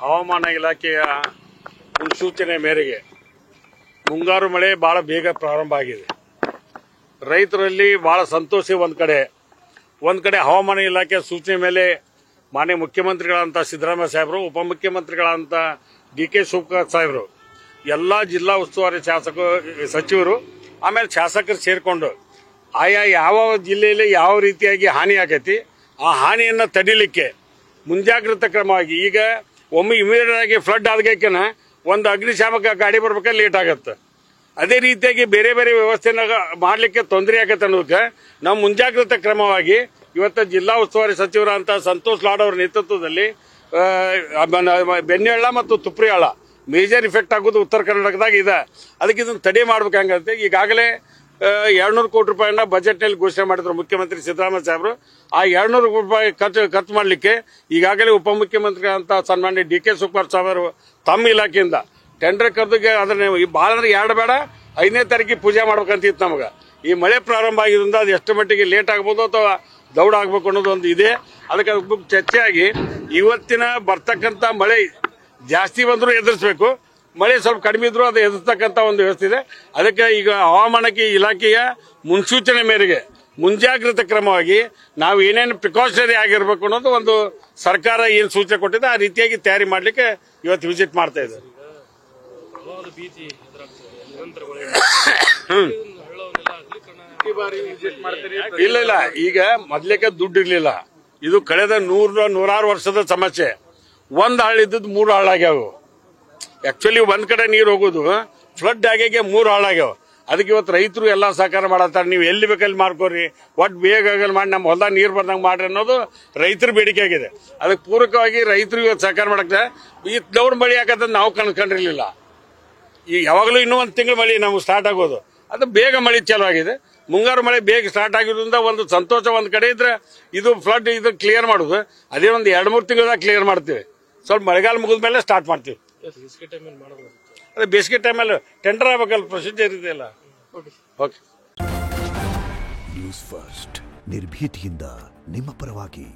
ಹವಾಮಾನ ಇಲಾಖೆಯ ಮುನ್ಸೂಚನೆ ಮೇರೆಗೆ ಮುಂಗಾರು ಮಳೆ ಬಹಳ ಬೇಗ ಪ್ರಾರಂಭ ಆಗಿದೆ. ರೈತರಲ್ಲಿ ಬಹಳ ಸಂತೋಷ. ಒಂದ್ ಕಡೆ ಹವಾಮಾನ ಇಲಾಖೆ ಸೂಚನೆ ಮೇಲೆ ಮಾನ್ಯ ಮುಖ್ಯಮಂತ್ರಿಗಳಂತ ಸಿದ್ದರಾಮಯ್ಯ ಸಾಹೇಬರು, ಉಪಮುಖ್ಯಮಂತ್ರಿಗಳಂತ ಡಿ.ಕೆ. ಶಿವಕುಮಾರ್ ಸಾಹೇಬರು, ಎಲ್ಲಾ ಜಿಲ್ಲಾ ಉಸ್ತುವಾರಿ ಸಚಿವರು ಆಮೇಲೆ ಶಾಸಕರು ಸೇರ್ಕೊಂಡು ಆಯಾ ಯಾವ ಜಿಲ್ಲೆಯಲ್ಲಿ ಯಾವ ರೀತಿಯಾಗಿ ಹಾನಿ ಆಗೈತಿ ಆ ಹಾನಿಯನ್ನು ತಡಿಲಿಕ್ಕೆ ಮುಂಜಾಗ್ರತಾ ಕ್ರಮವಾಗಿ ಈಗ ಒಮ್ಮೆ ಇಮಿಡಿಯೇಟ್ ಆಗಿ ಫ್ಲಡ್ ಆದಗೇನ ಒಂದು ಅಗ್ನಿಶಾಮಕ ಗಾಡಿ ಬರ್ಬೇಕಾದ್ರೆ ಲೇಟ್ ಆಗತ್ತೆ. ಅದೇ ರೀತಿಯಾಗಿ ಬೇರೆ ಬೇರೆ ವ್ಯವಸ್ಥೆನ ಮಾಡಲಿಕ್ಕೆ ತೊಂದರೆ ಆಗತ್ತೆ ಅನ್ನೋದಕ್ಕೆ ನಾವು ಮುಂಜಾಗ್ರತಾ ಕ್ರಮವಾಗಿ ಇವತ್ತು ಜಿಲ್ಲಾ ಉಸ್ತುವಾರಿ ಸಚಿವರಂತ ಸಂತೋಷ್ ಲಾಡ್ ಅವರ ನೇತೃತ್ವದಲ್ಲಿ ಬೆನ್ನೆಳ್ಳ ಮತ್ತು ತುಪ್ರಿಯಾಳ ಮೇಜರ್ ಇಫೆಕ್ಟ್ ಆಗೋದು ಉತ್ತರ ಕರ್ನಾಟಕದಾಗ ಇದೆ. ಅದಕ್ಕೆ ಇದನ್ನು ತಡೆ ಮಾಡ್ಬೇಕಂಗಂತೆ ಈಗಾಗಲೇ 200 ಕೋಟಿ ರೂಪಾಯಿನ ಬಜೆಟ್ನಲ್ಲಿ ಘೋಷಣೆ ಮಾಡಿದ್ರು ಮುಖ್ಯಮಂತ್ರಿ ಸಿದ್ದರಾಮಯ್ಯ ಸಾಹೇಬರು. ಆ 200 ಕೋಟಿ ರೂಪಾಯಿ ಖರ್ಚು ಮಾಡಲಿಕ್ಕೆ ಈಗಾಗಲೇ ಉಪಮುಖ್ಯಮಂತ್ರಿಗಳಂತ ಸನ್ಮಾನ್ಯ ಡಿ.ಕೆ. ಶಿವಕುಮಾರ್ ಸಾಹೇಬರು ತಮ್ಮ ಇಲಾಖೆಯಿಂದ ಟೆಂಡರ್ ಕರೆದು ಅದನ್ನ ಭಾಳ ಅಂದ್ರೆ 2 ಬೇಡ 5ನೇ ತಾರೀಕಿಗೆ ಪೂಜೆ ಮಾಡ್ಬೇಕಂತಿತ್ತು ನಮಗೆ. ಈ ಮಳೆ ಪ್ರಾರಂಭ ಆಗಿದ್ರಿಂದ ಅದು ಎಷ್ಟು ಮಟ್ಟಿಗೆ ಲೇಟ್ ಆಗ್ಬೋದು ಅಥವಾ ದೌಡ ಆಗ್ಬೇಕು ಅನ್ನೋದು ಒಂದು ಇದೆ. ಅದಕ್ಕೆ ಚರ್ಚೆಯಾಗಿ ಇವತ್ತಿನ ಬರ್ತಕ್ಕಂಥ ಮಳೆ ಜಾಸ್ತಿ ಬಂದರೂ ಎದುರಿಸಬೇಕು, ಮಳೆ ಸ್ವಲ್ಪ ಕಡಿಮೆ ಇದ್ರೂ ಅದು ಎದುರಿಸ್ತಕ್ಕಂಥ ಒಂದು ವ್ಯವಸ್ಥೆ ಇದೆ. ಅದಕ್ಕೆ ಈಗ ಹವಾಮಾನಕ್ಕೆ ಇಲಾಖೆಯ ಮುನ್ಸೂಚನೆ ಮೇರೆಗೆ ಮುಂಜಾಗ್ರತಾ ಕ್ರಮವಾಗಿ ನಾವು ಏನೇನು ಪ್ರಿಕಾಷನರಿ ಆಗಿರ್ಬೇಕು ಅನ್ನೋದು ಒಂದು ಸರ್ಕಾರ ಏನು ಸೂಚನೆ ಕೊಟ್ಟಿದೆ ಆ ರೀತಿಯಾಗಿ ತಯಾರಿ ಮಾಡಲಿಕ್ಕೆ ಇವತ್ತು ವಿಸಿಟ್ ಮಾಡ್ತಾ ಇದೆ. ಇಲ್ಲ ಈಗ ಮೊದ್ಲೇಕ ದುಡ್ಡು ಇರ್ಲಿಲ್ಲ. ಇದು ಕಳೆದ 100 ವರ್ಷದ ಸಮಸ್ಯೆ. ಒಂದ್ ಹಾಳಿದ್ದದ್ದು 3 ಹಾಳಾಗ್ಯಾವ. ಆಕ್ಚುಲಿ ಒಂದ್ ಕಡೆ ನೀರು ಹೋಗೋದು ಫ್ಲಡ್ ಆಗಿ 3 ಹಾಳಾಗ್ಯಾವ. ಅದಕ್ಕೆ ಇವತ್ತು ರೈತರು ಎಲ್ಲಾ ಸಹಕಾರ ಮಾಡತ್ತಾರೆ. ನೀವು ಎಲ್ಲಿ ಬೇಕಲ್ಲಿ ಮಾಡ್ಕೋರಿ, ಒಟ್ಟು ಬೇಗ ಮಾಡಿ ನಮ್ಮ ಹೊಲ ನೀರು ಬಂದಂಗೆ ಮಾಡ್ರಿ ಅನ್ನೋದು ರೈತರ ಬೇಡಿಕೆ ಆಗಿದೆ. ಅದಕ್ಕೆ ಪೂರಕವಾಗಿ ರೈತರು ಇವತ್ತು ಸಹಕಾರ ಮಾಡಕ್ಕೆ ಈ ದೌಡ್ ಮಳೆ ಆಗತ್ತ ನಾವು ಕನ್ಕೊಂಡಿರ್ಲಿಲ್ಲ. ಈಗ ಯಾವಾಗಲೂ ಇನ್ನೂ 1 ತಿಂಗಳು ಮಳೆ ನಾವು ಸ್ಟಾರ್ಟ್ ಆಗೋದು, ಅದು ಬೇಗ ಮಳೆ ಚಾಲು ಆಗಿದೆ. ಮುಂಗಾರು ಮಳೆ ಬೇಗ ಸ್ಟಾರ್ಟ್ ಆಗಿರೋದ್ರಿಂದ ಒಂದು ಸಂತೋಷ. ಒಂದ್ ಕಡೆ ಇದ್ರೆ ಇದು ಫ್ಲಡ್ ಇದು ಕ್ಲಿಯರ್ ಮಾಡೋದು ಅದೇ ಒಂದು 2-3 ತಿಂಗಳದಾಗ ಕ್ಲಿಯರ್ ಮಾಡ್ತೀವಿ. ಸ್ವಲ್ಪ ಮಳೆಗಾಲ ಮುಗಿದ ಮೇಲೆ ಸ್ಟಾರ್ಟ್ ಮಾಡ್ತೀವಿ. ಅದೇ ಬೇಸಿಗೆ ಟೈಮಲ್ಲಿ ಟೆಂಡರ್ ಆಗಬೇಕಲ್ಲ, ಪ್ರೊಸೀಜರ್ ಇದೆಯಲ್ಲ. ಓಕೆ. ನ್ಯೂಸ್ ಫಸ್ಟ್ ನಿರ್ಭೀತಿಯಿಂದ ನಿಮ್ಮ ಪರವಾಗಿ.